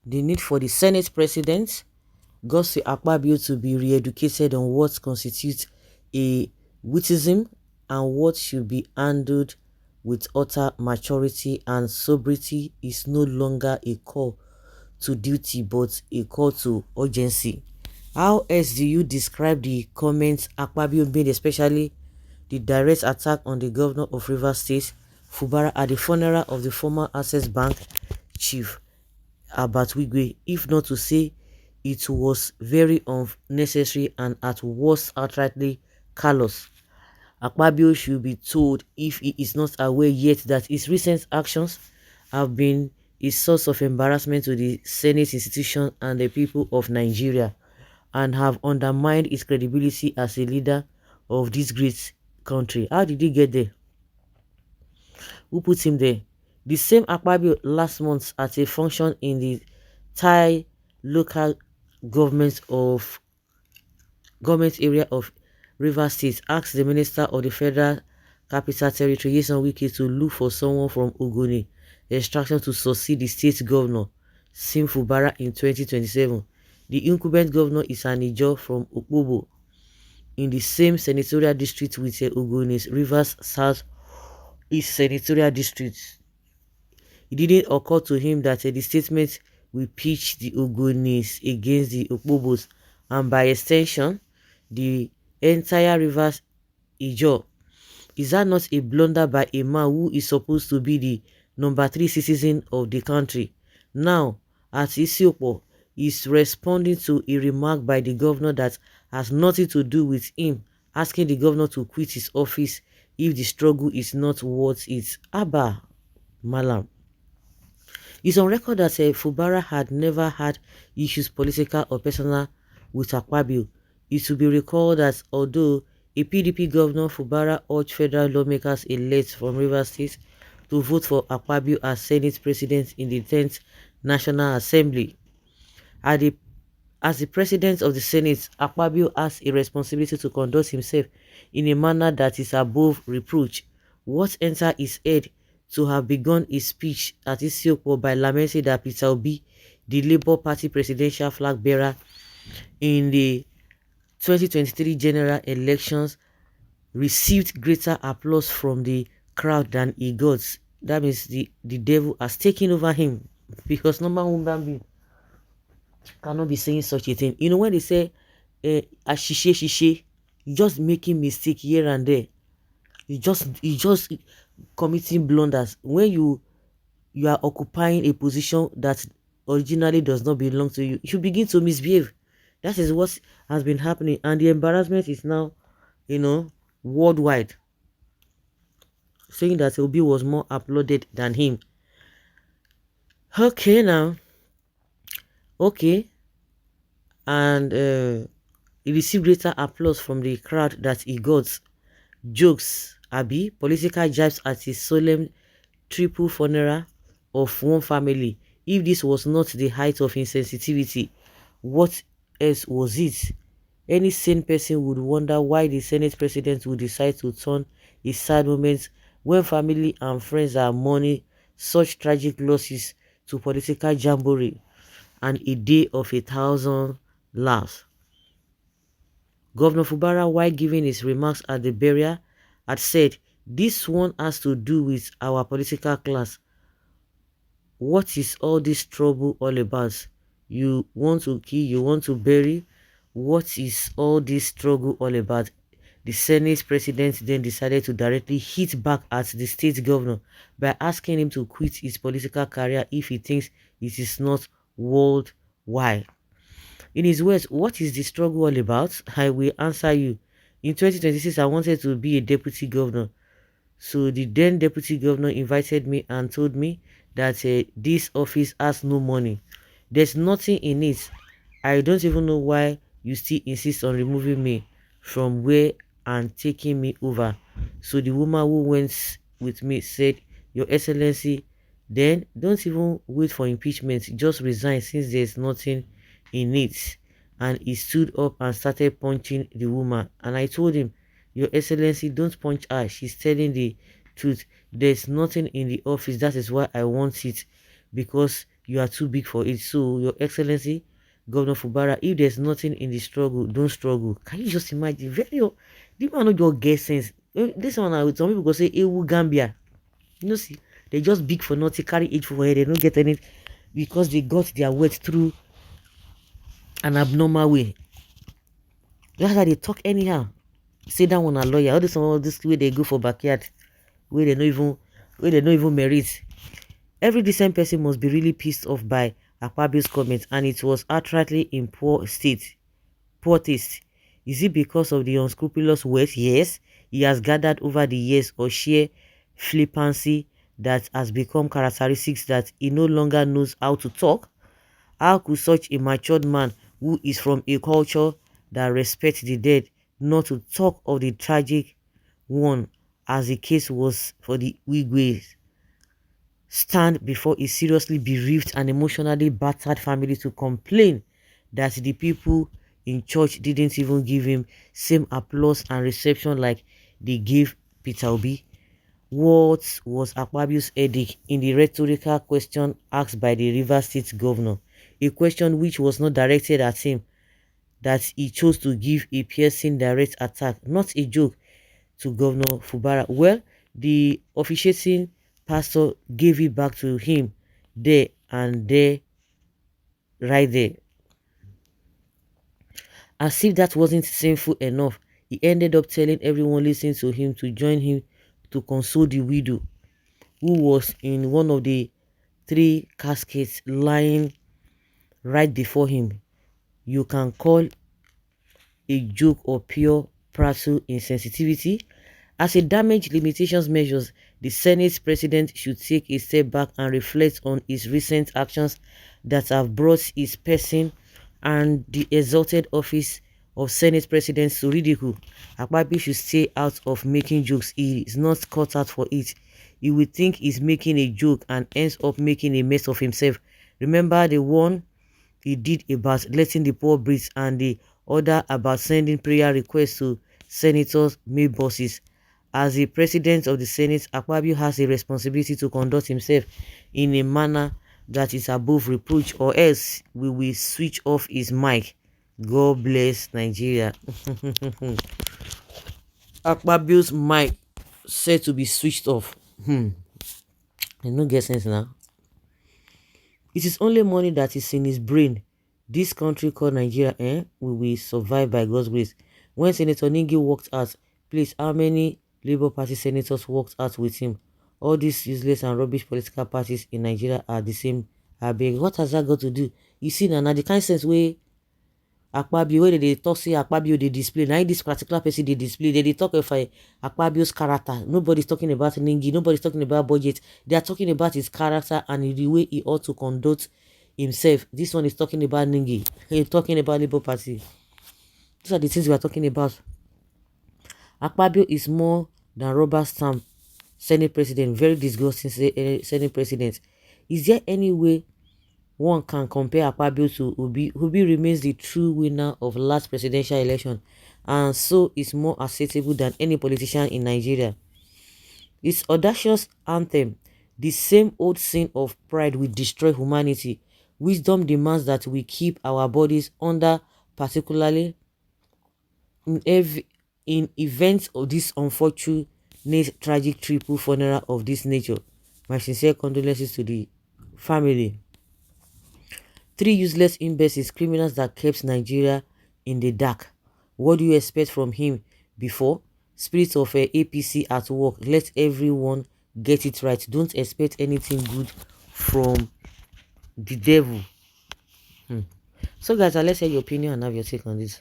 the need for the Senate President, Godswill Akpabio, to be re-educated on what constitutes a witticism and what should be handled with utter maturity and sobriety is no longer a call to duty but a call to urgency. How else do you describe the comments Akpabio made, especially the direct attack on the governor of Rivers State, Fubara, at the funeral of the former Access Bank chief, Abatwigwe, if not to say it was very unnecessary and at worst outrightly callous? Akpabio should be told, if he is not aware yet, that his recent actions have been a source of embarrassment to the Senate institution and the people of Nigeria, and have undermined its credibility as a leader of this great country. How did he get there? Who put him there? The same Akpabio last month at a function in the Thai local government of government area of Rivers State asked the Minister of the Federal Capital Territory, Yeson Wike, to look for someone from Ogoni extraction to succeed the state governor, Sim Fubara, in 2027. The incumbent governor is an Ijaw from Akpabio in the same senatorial district with Ogoni's Rivers South East senatorial district. It didn't occur to him that the statement will pitch the Ogonis against the Akpabios and by extension the entire Rivers Ijaw. Is that not a blunder by a man who is supposed to be the number 3 citizen of the country? Now, as Isiopo is responding to a remark by the governor that has nothing to do with him, asking the governor to quit his office if the struggle is not worth it. Abba Malam. It's on record that Fubara had never had issues, political or personal, with Akpabio. It should be recalled that although a PDP governor, Fubara urged federal lawmakers elect from Rivers State to vote for Akpabio as Senate President in the 10th National Assembly. As the President of the Senate, Akpabio has a responsibility to conduct himself in a manner that is above reproach. What entered his head to have begun his speech at Isiokpo by lamenting that Peter Obi, the Labour Party presidential flag bearer in the 2023 general elections, received greater applause from the crowd than he got. That means the devil has taken over him, because normal human being cannot be saying such a thing. You know, when they say ashishe, just making mistake here and there, you just committing blunders when you are occupying a position that originally does not belong to you. You should begin to misbehave. That is what has been happening, and the embarrassment is now, worldwide, saying that Obi was more applauded than him. Okay, now, okay, and he received greater applause from the crowd that he got. Jokes, Abi, political jibes at his solemn triple funeral of one family. If this was not the height of insensitivity, what else was it? Any sane person would wonder why the Senate President would decide to turn a sad moment when family and friends are mourning such tragic losses to political jamboree and a day of 1,000 laughs. Governor Fubara, while giving his remarks at the burial, had said, "This one has to do with our political class. What is all this trouble all about? You want to kill, you want to bury? What is all this struggle all about?" The Senate President then decided to directly hit back at the state governor by asking him to quit his political career if he thinks it is not worldwide. In his words, what is the struggle all about? I will answer you. In 2026, I wanted to be a deputy governor. So the then deputy governor invited me and told me that this office has no money. There's nothing in it. I don't even know why you still insist on removing me from where and taking me over. So the woman who went with me said, "Your Excellency, then don't even wait for impeachment. Just resign since there's nothing in it." And he stood up and started punching the woman. And I told him, "Your Excellency, don't punch her. She's telling the truth. There's nothing in the office. That is why I want it. Because you are too big for it. So, Your Excellency, Governor Fubara, if there's nothing in the struggle, don't struggle. Can you just imagine? The man not just get sense. This one, some people go say, Ewu Gambia. You know, see, they just big for nothing, carry it for head, they don't get any because they got their weight through an abnormal way. That's how they talk anyhow. Say that one a lawyer. All this way they go for backyard, where they don't even merit. Every decent person must be really pissed off by Akpabio's comments, and it was outrightly in poor taste. Is it because of the unscrupulous words? Yes, he has gathered over the years, or sheer flippancy that has become characteristics that he no longer knows how to talk. How could such a matured man who is from a culture that respects the dead not to talk of the tragic one as the case was for the Wigways stand before a seriously bereaved and emotionally battered family to complain that the people in church didn't even give him same applause and reception like they gave Peter Obi? What was Akpabio's edict in the rhetorical question asked by the Rivers State governor? A question which was not directed at him, that he chose to give a piercing direct attack, not a joke, to Governor Fubara. Well, the officiating pastor gave it back to him there and there, right there. As if that wasn't sinful enough, he ended up telling everyone listening to him to join him to console the widow who was in one of the 3 caskets lying right before him. You can call a joke or pure prattle insensitivity. As a damage limitations measures, the Senate president should take a step back and reflect on his recent actions that have brought his person and the exalted office of Senate president to ridicule. Akpabio should stay out of making jokes. He is not cut out for it. He will think he's making a joke and ends up making a mess of himself. Remember the one he did about letting the poor breathe, and the other about sending prayer requests to senators' mailboxes. As the president of the Senate, Akpabio has a responsibility to conduct himself in a manner that is above reproach, or else we will switch off his mic. God bless Nigeria. Akpabio's mic said to be switched off. I don't get sense now. It is only money that is in his brain. This country called Nigeria, we will survive by God's grace. When Senator Ningi walked out, please, how many Labour Party senators walked out with him? All these useless and rubbish political parties in Nigeria are the same. I beg, what has that got to do? You see now the kind of sense where Akpabio, where they talk say Akpabio they display. Now this particular person they display, they talk of Akpabio's character. Nobody's talking about Ningi, nobody's talking about budget. They are talking about his character and the way he ought to conduct himself. This one is talking about Ningi. He's talking about Labour Party. These are the things we are talking about. Akpabio is more than rubber stamp Senate president, very disgusting Senate president. Is there any way one can compare Akpabio to Obi? Obi remains the true winner of last presidential election, and so is more acceptable than any politician in Nigeria. His audacious anthem, the same old sin of pride, will destroy humanity. Wisdom demands that we keep our bodies under, particularly in events of this unfortunate tragic triple funeral of this nature. My sincere condolences to the family. 3 useless imbeciles, criminals that kept Nigeria in the dark. What do you expect from him before? Spirit of APC at work. Let everyone get it right. Don't expect anything good from the devil. So guys, let's hear your opinion and have your take on this.